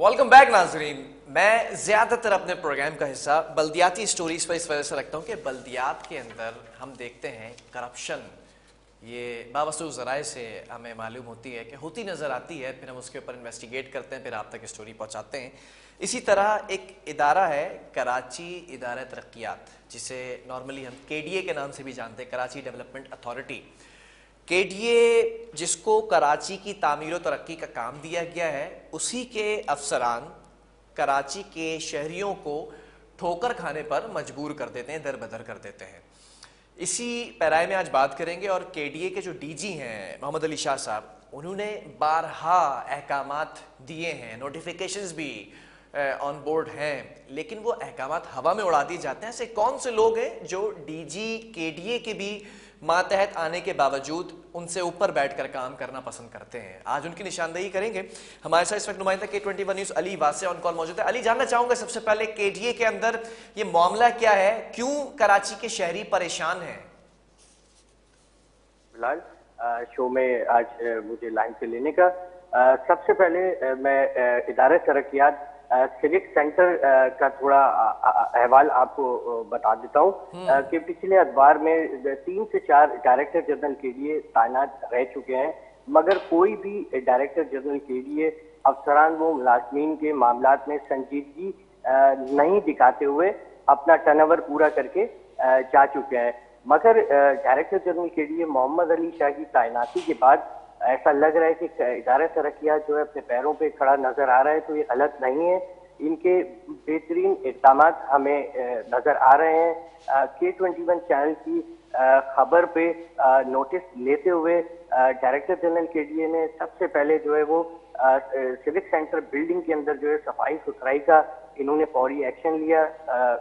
Welcome back नाजरीन। मैं ज्यादातर अपने प्रोग्राम का हिस्सा बल्दियाती स्टोरीज पर इस वजह से रखता हूँ कि बल्दियात के अंदर हम देखते हैं करप्शन, ये बावसूख ज़राए से हमें मालूम होती है कि होती नज़र आती है, फिर हम उसके ऊपर इन्वेस्टिगेट करते हैं, फिर आप तक स्टोरी पहुँचाते हैं। इसी तरह एक इदारा है कराची इदारा तरक्यात, जिसे नॉर्मली हम KDA के नाम से भी जानते हैं, कराची डेवलपमेंट अथॉरिटी। KDA जिसको कराची की तामीर व तरक्की का काम दिया गया है, उसी के अफसरान कराची के शहरियों को ठोकर खाने पर मजबूर कर देते हैं, दर बदर कर देते हैं। इसी पैराए में आज बात करेंगे। और KDA के जो DG हैं मोहम्मद अली शाह साहब, उन्होंने बारहा अहकामात दिए हैं, नोटिफिकेशंस भी ऑन बोर्ड हैं, लेकिन वो अहकामात हवा में उड़ा दिए जाते हैं। ऐसे कौन से लोग हैं जो DG KDA के भी मातहत आने के बावजूद उनसे ऊपर बैठकर काम करना पसंद करते हैं? आज उनकी निशानदेही करेंगे। हमारे साथ इस वक्त नुमाइंदा K21 news Ali Wasay on call मौजूद है। अली, जानना चाहूंगा सबसे पहले KDA के अंदर ये मामला क्या है, क्यों कराची के शहरी परेशान हैं? फिलहाल शो में आज मुझे लाइन पे लेने का सबसे पहले मैं इदारे तरक्यात सिविक सेंटर का थोड़ा अहवाल आपको बता देता हूँ कि पिछले अखबार में 3 से 4 डायरेक्टर जनरल के लिए तैनात रह चुके हैं, मगर कोई भी डायरेक्टर जनरल के लिए अफसरान व मुलाजमीन के मामलात में संजीदगी नहीं दिखाते हुए अपना टर्नओवर पूरा करके जा चुके हैं। मगर डायरेक्टर जनरल के लिए मोहम्मद अली शाह की तैनाती के बाद ऐसा लग रहा है कि इदारा तरक्यात जो है अपने पैरों पे खड़ा नजर आ रहा है, तो ये गलत नहीं है। इनके बेहतरीन इक़दाम हमें नजर आ रहे हैं। K21 चैनल की खबर पे नोटिस लेते हुए डायरेक्टर जनरल KDA ने सबसे पहले जो है वो सिविक सेंटर बिल्डिंग के अंदर जो है सफाई सुथराई का इन्होंने फौरी एक्शन लिया,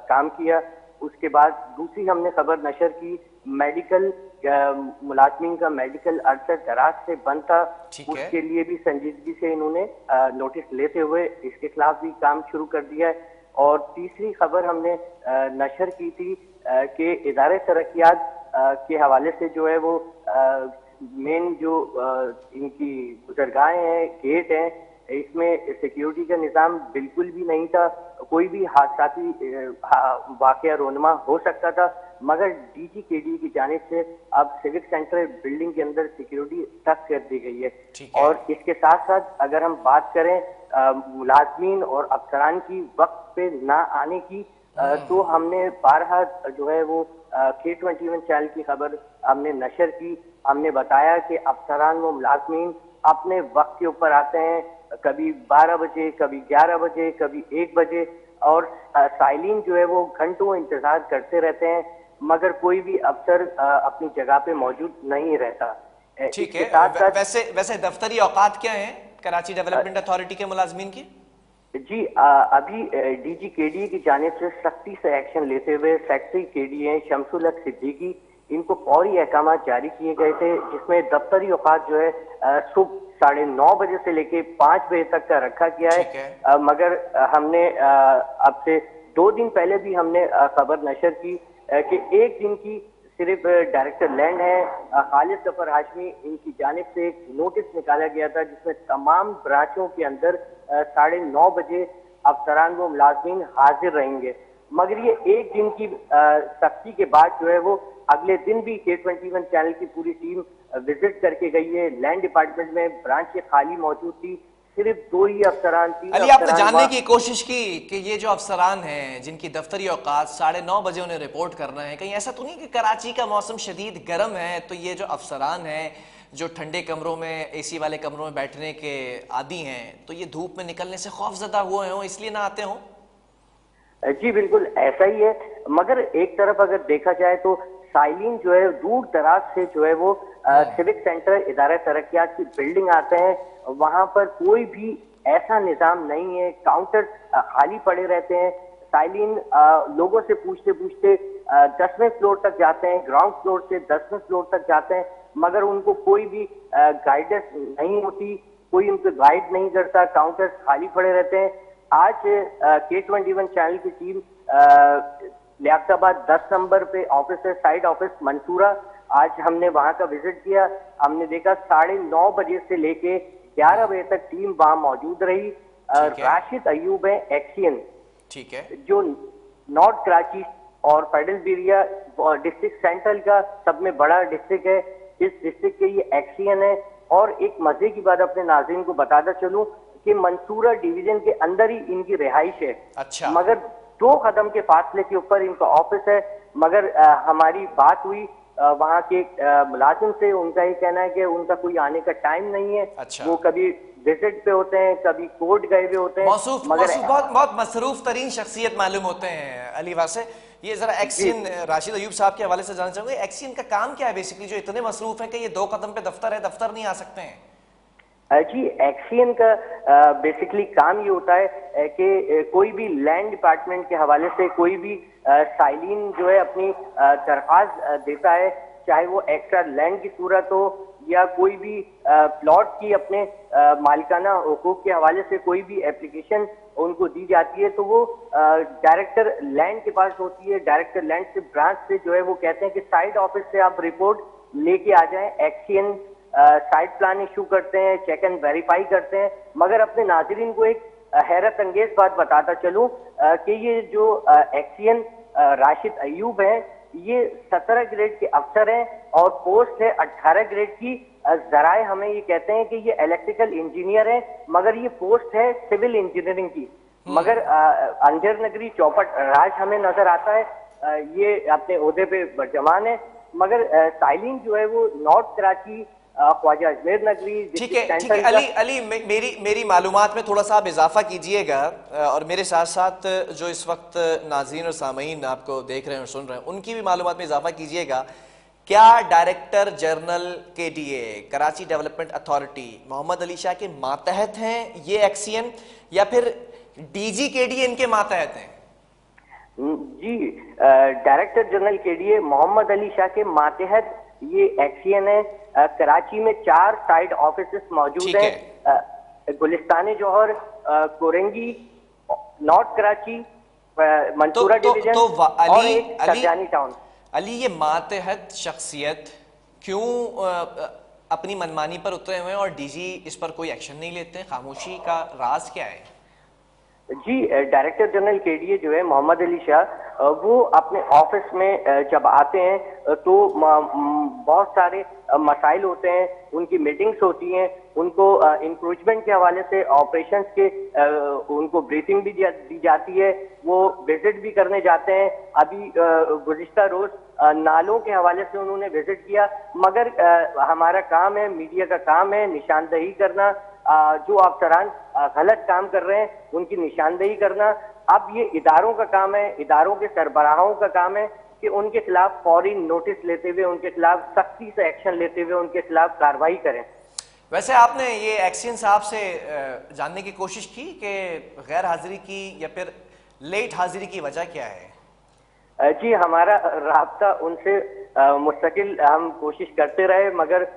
काम किया। उसके बाद दूसरी हमने खबर नशर की, मेडिकल मुलाजमीन का मेडिकल अरसा दराज से बंद था, उसके लिए भी संजीदगी से इन्होंने नोटिस लेते हुए इसके खिलाफ भी काम शुरू कर दिया है। और तीसरी खबर हमने नशर की थी कि इदारे तरक्यात के हवाले से जो है वो मेन जो इनकी गुजरगाहें हैं, गेट हैं, इसमें सिक्योरिटी का निज़ाम बिल्कुल भी नहीं था। कोई भी हादसाती वाकया रोनमा हो सकता था, मगर DG KDA की जानिब से अब सिविक सेंटर बिल्डिंग के अंदर सिक्योरिटी सख्त कर दी गई है। और इसके साथ साथ अगर हम बात करें मुलाजमीन और अफसरान की वक्त पे ना आने की, तो हमने बारहा जो है वो K21 चैनल की खबर हमने नशर की। हमने बताया कि अफसरान व मुलाजमीन अपने वक्त के ऊपर आते हैं, कभी 12 बजे, कभी 11 बजे, कभी 1 बजे, और साइलिन जो है वो घंटों इंतजार करते रहते हैं, मगर कोई भी अफसर अपनी जगह पे मौजूद नहीं रहता। ठीक है, वैसे दफ्तरी औकात क्या है कराची डेवलपमेंट अथॉरिटी के मुलाजमीन की? जी अभी DG KDA की जानिब से सख्ती से एक्शन लेते हुए सेक्रेटरी KDA शमसुल हक सिद्दीकी, इनको फौरी अहकाम जारी किए गए थे, जिसमें दफ्तरी औकात जो है सुबह 9:30 बजे से लेके 5 बजे तक का रखा गया है। मगर हमने अब से 2 दिन पहले भी हमने खबर नशर की कि एक दिन की सिर्फ डायरेक्टर लैंड है खालिद जफर हाशमी, इनकी जानिब से एक नोटिस निकाला गया था जिसमें तमाम ब्रांचों के अंदर 9:30 बजे अफसरान व मुलाजमीन हाजिर रहेंगे। मगर ये एक दिन की सख्ती के बाद जो है वो अगले दिन भी K21 चैनल की पूरी टीम विजिट करके गई है। लैंड डिपार्टमेंट में ब्रांच खाली मौजूद थी, सिर्फ 2 ही अफसरान थी। अली, आपने जानने की कोशिश की कि ये जो अफसरान हैं जिनकी दफ्तरी औकात 9:30 बजे उन्हें रिपोर्ट करना है, कहीं ऐसा तो नहीं कि कराची का मौसम शदीद गर्म है, तो ये जो अफसरान हैं जो ठंडे कमरों में, AC वाले कमरों में बैठने के आदी हैं, तो ये धूप में निकलने से खौफजदा हुए हों, इसलिए ना आते हों? जी बिल्कुल ऐसा ही है, मगर एक तरफ अगर देखा जाए तो साइलिन जो है दूर दराज से जो है वो सिविक सेंटर इदारा तरक्यात की बिल्डिंग आते हैं, वहां पर कोई भी ऐसा निजाम नहीं है, काउंटर खाली पड़े रहते हैं। साइलिन लोगों से पूछते पूछते 10वें फ्लोर तक जाते हैं, ग्राउंड फ्लोर से 10वें फ्लोर तक जाते हैं, मगर उनको कोई भी गाइडेंस नहीं होती, कोई उनको गाइड नहीं करता, काउंटर खाली पड़े रहते हैं। आज K21 चैनल की टीम लियाकताबाद 10 नंबर पे ऑफिस है, साइड ऑफिस मंसूरा, आज हमने वहां का विजिट किया। हमने देखा 9:30 बजे से लेके 11 बजे तक टीम वहां मौजूद रही। ठीक है। राशिद अयूब है एक्सियन, ठीक है। जो नॉर्थ कराची और फेडरल एरिया डिस्ट्रिक्ट सेंट्रल का सब में बड़ा डिस्ट्रिक्ट है। इस डिस्ट्रिक्ट के ये एक्सियन है। और एक मजे की बात अपने नाज़रीन को बताता चलूं कि मंसूरा डिवीजन के अंदर ही इनकी रिहाइश है। अच्छा। मगर 2 कदम के फासले के ऊपर इनका ऑफिस है। मगर हमारी बात हुई वहाँ के मुलाजिम से, उनका ये कहना है कि उनका कोई आने का टाइम नहीं है। अच्छा। वो कभी विजिट पे होते हैं, कभी कोर्ट गए हुए होते हैं। मौसूफ बहुत बहुत मसरूफ तरीन शख्सियत मालूम होते हैं अली वासे। ये जरा एक्सियन राशिद अयूब साहब के हवाले से जानना चाहूंगे, एक्सियन का काम क्या है बेसिकली, जो इतने मसरूफ है कि ये 2 कदम पे दफ्तर है, दफ्तर नहीं आ सकते हैं? जी, एक्सियन का बेसिकली काम ये होता है कि कोई भी लैंड डिपार्टमेंट के हवाले से कोई भी साइलिन जो है अपनी दरख्वास्त देता है, चाहे वो एक्स्ट्रा लैंड की सूरत हो या कोई भी प्लॉट की अपने मालिकाना हुकूक के हवाले से कोई भी एप्लीकेशन उनको दी जाती है, तो वो डायरेक्टर लैंड के पास होती है। डायरेक्टर लैंड से ब्रांच से जो है वो कहते हैं कि साइड ऑफिस से आप रिपोर्ट लेके आ जाएं। एक्सियन साइट प्लान इशू करते हैं, चेक एंड वेरीफाई करते हैं। मगर अपने नाजरीन को एक हैरत अंगेज बात बताता चलूं कि ये जो एक्सियन राशिद अयूब है, ये 17 ग्रेड के अफसर हैं और पोस्ट है 18 ग्रेड की। जराए हमें ये कहते हैं कि ये इलेक्ट्रिकल इंजीनियर है, मगर ये पोस्ट है सिविल इंजीनियरिंग की। मगर अंजर नगरी चौपट राज हमें नजर आता है, ये अपने ओहदे पे बरजमान है। मगर साइलिन जो है वो नॉर्थ कराची, ख्वाजा अजमेर नगरी। ठीक है, ठीक है। अली मेरी मालूमात में थोड़ा सा आप इजाफा कीजिएगा, और मेरे साथ साथ जो इस वक्त नाज़रीन और सामीन आपको देख रहे हैं और सुन रहे हैं, उनकी भी मालूमात में इजाफा कीजिएगा। क्या director general KDA Karachi development authority Mohammad Ali Shah के मातहत हैं ये एक्सियन, या फिर DG KDA इनके मातहत हैं? जी, director general KDA Mohammad Ali Shah के मातहत ये एक्सियन है। कराची में 4 साइड ऑफिस मौजूद हैं। गुलिस्तान जौहर, कोरंगी, नॉर्थ कराची, मंसूरा डिवीजन और एक सरजानी टाउन। अली, ये मातहत शख्सियत क्यों अपनी मनमानी पर उतरे हुए हैं और DG इस पर कोई एक्शन नहीं लेते हैं? खामोशी का राज क्या है? जी, डायरेक्टर जनरल KDA जो है मोहम्मद अली शाह, वो अपने ऑफिस में जब आते हैं तो बहुत सारे मसाइल होते हैं, उनकी मीटिंग्स होती हैं, उनको इंक्रोचमेंट के हवाले से ऑपरेशंस के उनको ब्रीफिंग भी दी जाती है, वो विजिट भी करने जाते हैं। अभी गुज़िश्ता रोज नालों के हवाले से उन्होंने विजिट किया। मगर हमारा काम है, मीडिया का काम है निशानदही करना, जो अफसरान गलत काम कर रहे हैं उनकी निशानदेही करना। अब ये इदारों का काम है, इदारों के सरबराहों का काम है कि उनके खिलाफ फौरी नोटिस लेते हुए, उनके खिलाफ सख्ती से एक्शन लेते हुए उनके खिलाफ कार्रवाई करें। वैसे आपने ये एक्सियन साहब से जानने की कोशिश की कि गैर हाजिरी की या फिर लेट हाजिरी की वजह क्या है? जी, हमारा राब्ता उनसे मुस्तकिल हम कोशिश करते रहे, मगर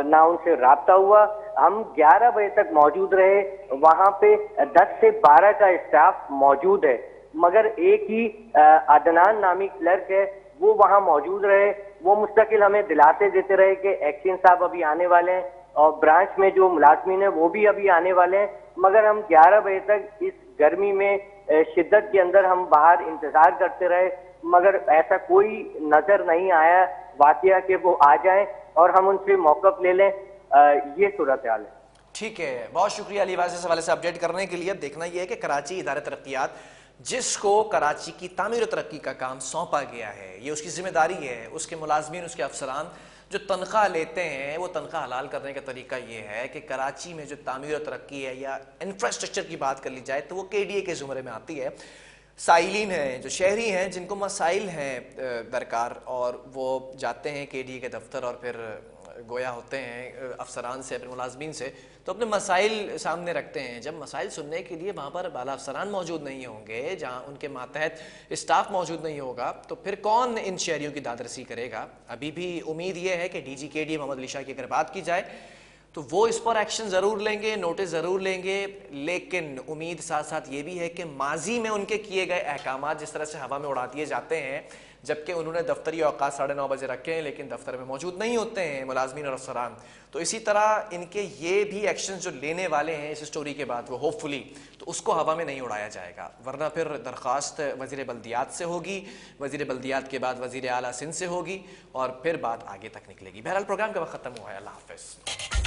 ना उनसे राब्ता हुआ। हम 11 बजे तक मौजूद रहे, वहां पे 10 से 12 का स्टाफ मौजूद है, मगर एक ही अदनान नामी क्लर्क है, वो वहां मौजूद रहे। वो मुस्तकिल हमें दिलासे देते रहे कि एक्सियन साहब अभी आने वाले हैं और ब्रांच में जो मुलाजमीन है वो भी अभी आने वाले हैं। मगर हम 11 बजे तक इस गर्मी में शिद्दत के अंदर हम बाहर इंतजार करते रहे, मगर ऐसा कोई नजर नहीं आया वाकया कि वो आ जाएं और हम उनसे मौक़िफ़ ले लें। ये सूरत हाल है। ठीक है, बहुत शुक्रिया अली वाज़ इस हवाले से अपडेट करने के लिए। अब देखना यह है कि कराची इदारे तरक्कियात, जिसको कराची की तामीर तरक्की का काम सौंपा गया है, ये उसकी जिम्मेदारी है। उसके मुलाजमीन, उसके अफसरान जो तनख्वाह लेते हैं, वो तनख्वाह हलाल करने का तरीका ये है कि कराची में जो तामीर तरक्की है या इंफ्रास्ट्रक्चर की बात कर ली जाए तो वो KDA के ज़ुमरे में आती है। साइलिन हैं, जो शहरी हैं, जिनको मसाइल हैं दरकार, और वो जाते हैं KDA के दफ्तर और फिर गोया होते हैं अफसरान से, अपने मुलाजमीन से, तो अपने मसाइल सामने रखते हैं। जब मसाइल सुनने के लिए वहाँ पर बाला अफसरान मौजूद नहीं होंगे, जहाँ उनके मातहत स्टाफ मौजूद नहीं होगा, तो फिर कौन इन शहरियों की दादरसी करेगा? अभी भी उम्मीद ये है कि DG KDA मोहम्मद अली शाह की अगर बात की जाए तो वो इस पर एक्शन ज़रूर लेंगे, नोटिस ज़रूर लेंगे, लेकिन उम्मीद साथ साथ ये भी है कि माजी में उनके किए गए अहकामात जिस तरह से हवा में उड़ा दिए जाते हैं, जबकि उन्होंने दफ्तरी औकात 9:30 बजे रखे हैं लेकिन दफ्तर में मौजूद नहीं होते हैं मुलाजमीन और अफसरान। तो इसी तरह इनके ये भी एक्शन जो लेने वाले हैं इस स्टोरी के बाद वो होपफुली तो उसको हवा में नहीं उड़ाया जाएगा, वरना फिर दरख्वास्त वज़ीर बल्दियात से होगी, वज़ीर बल्दियात के बाद वज़ीर आला सिंध से होगी और फिर बात आगे तक निकलेगी। बहरहाल प्रोग्राम का वक्त ख़त्म हुआ है। अल्लाह हाफ़िज़।